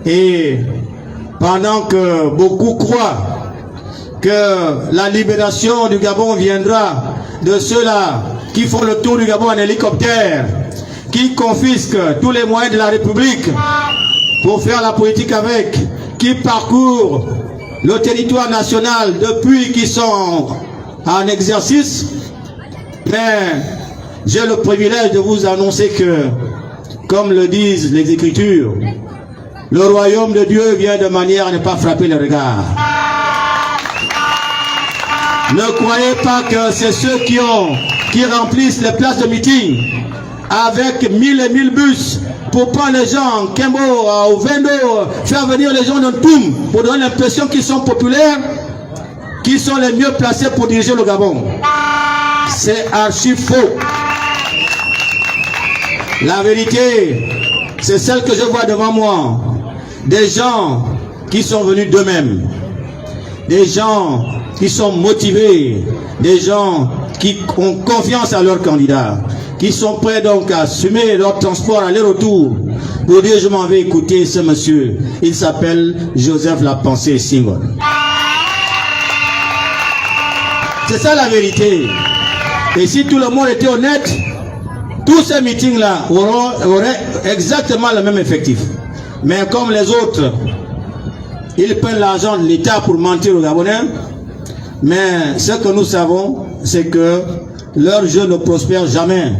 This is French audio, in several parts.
Et pendant que beaucoup croient que la libération du Gabon viendra de ceux-là qui font le tour du Gabon en hélicoptère, qui confisquent tous les moyens de la République pour faire la politique avec, qui parcourent le territoire national depuis qu'ils sont en exercice, mais j'ai le privilège de vous annoncer que, comme le disent les Écritures, le royaume de Dieu vient de manière à ne pas frapper le regard. Ne croyez pas que c'est ceux qui remplissent les places de meeting avec 1000 et 1000 bus pour prendre les gens en Kembo, au Vendo, faire venir les gens dans Toum pour donner l'impression qu'ils sont populaires, qu'ils sont les mieux placés pour diriger le Gabon. C'est archi faux. La vérité, c'est celle que je vois devant moi. Des gens qui sont venus d'eux-mêmes. Des gens qui sont motivés. Des gens qui ont confiance à leurs candidats. Qui sont prêts donc à assumer leur transport aller-retour. Pour dire, je m'en vais écouter ce monsieur. Il s'appelle Joseph La Pensée Senghor. C'est ça la vérité. Et si tout le monde était honnête, tous ces meetings-là auraient exactement le même effectif. Mais comme les autres, ils prennent l'argent de l'État pour mentir aux Gabonais. Mais ce que nous savons, c'est que leur jeu ne prospère jamais.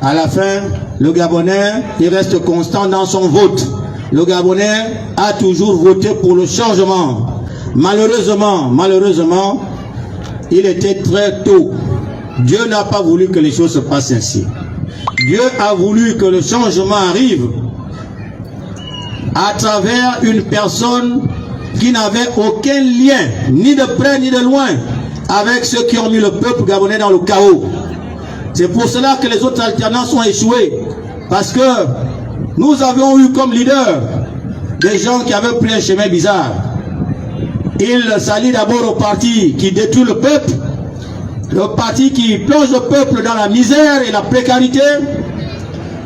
À la fin, le Gabonais, il reste constant dans son vote. Le Gabonais a toujours voté pour le changement. Malheureusement, il était très tôt. Dieu n'a pas voulu que les choses se passent ainsi. Dieu a voulu que le changement arrive à travers une personne qui n'avait aucun lien, ni de près ni de loin, avec ceux qui ont mis le peuple gabonais dans le chaos. C'est pour cela que les autres alternances ont échoué. Parce que nous avions eu comme leader des gens qui avaient pris un chemin bizarre. Ils s'allient d'abord au parti qui détruit le peuple, le parti qui plonge le peuple dans la misère et la précarité,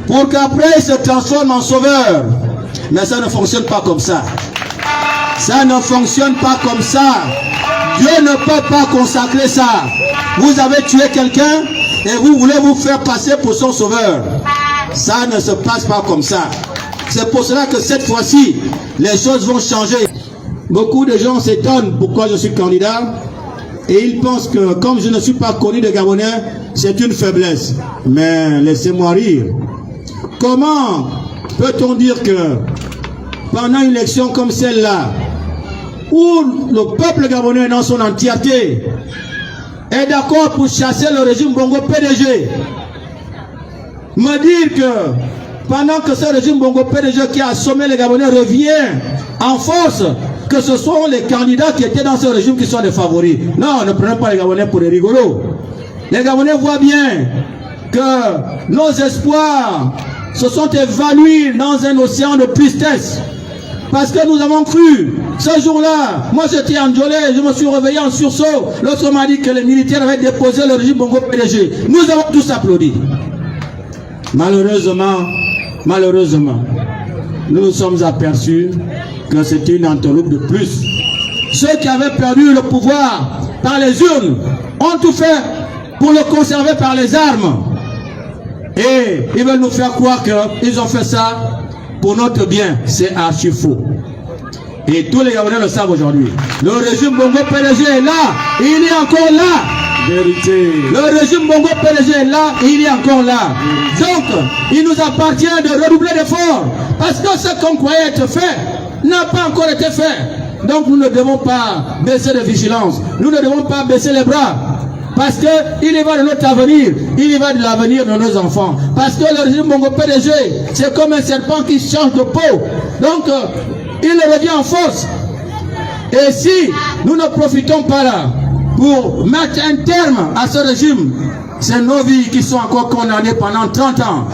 pour qu'après il se transforme en sauveur. Mais ça ne fonctionne pas comme ça. Ça ne fonctionne pas comme ça. Dieu ne peut pas consacrer ça. Vous avez tué quelqu'un et vous voulez vous faire passer pour son sauveur. Ça ne se passe pas comme ça. C'est pour cela que cette fois-ci, les choses vont changer. Beaucoup de gens s'étonnent pourquoi je suis candidat. Et ils pensent que comme je ne suis pas connu des Gabonais, c'est une faiblesse. Mais laissez-moi rire. Comment peut-on dire que pendant une élection comme celle-là, où le peuple gabonais dans son entièreté est d'accord pour chasser le régime Bongo PDG, me dire que pendant que ce régime Bongo PDG qui a assommé les Gabonais revient en force, que ce sont les candidats qui étaient dans ce régime qui sont des favoris. Non, ne prenez pas les Gabonais pour des rigolos. Les Gabonais voient bien que nos espoirs se sont évanouis dans un océan de tristesse. Parce que nous avons cru, ce jour-là, moi j'étais en Djolé, je me suis réveillé en sursaut, lorsqu'on m'a dit que les militaires avaient déposé le régime Bongo PDG. Nous avons tous applaudi. Malheureusement, nous nous sommes aperçus que c'était une entourloupe de plus. Ceux qui avaient perdu le pouvoir par les urnes ont tout fait pour le conserver par les armes. Et ils veulent nous faire croire qu'ils ont fait ça pour notre bien. C'est archi faux. Et tous les Gabonais le savent aujourd'hui. Le régime Bongo PDG est là, il est encore là. Vérité. Le régime Bongo PDG est là, il est encore là. Donc, il nous appartient de redoubler d'efforts. Parce que ce qu'on croyait être fait n'a pas encore été fait. Donc, nous ne devons pas baisser de vigilance. Nous ne devons pas baisser les bras. Parce qu'il y va de notre avenir, il y va de l'avenir de nos enfants. Parce que le régime Bongo PDG, c'est comme un serpent qui change de peau. Donc, il revient en force. Et si nous ne profitons pas là pour mettre un terme à ce régime, c'est nos vies qui sont encore condamnées pendant 30 ans.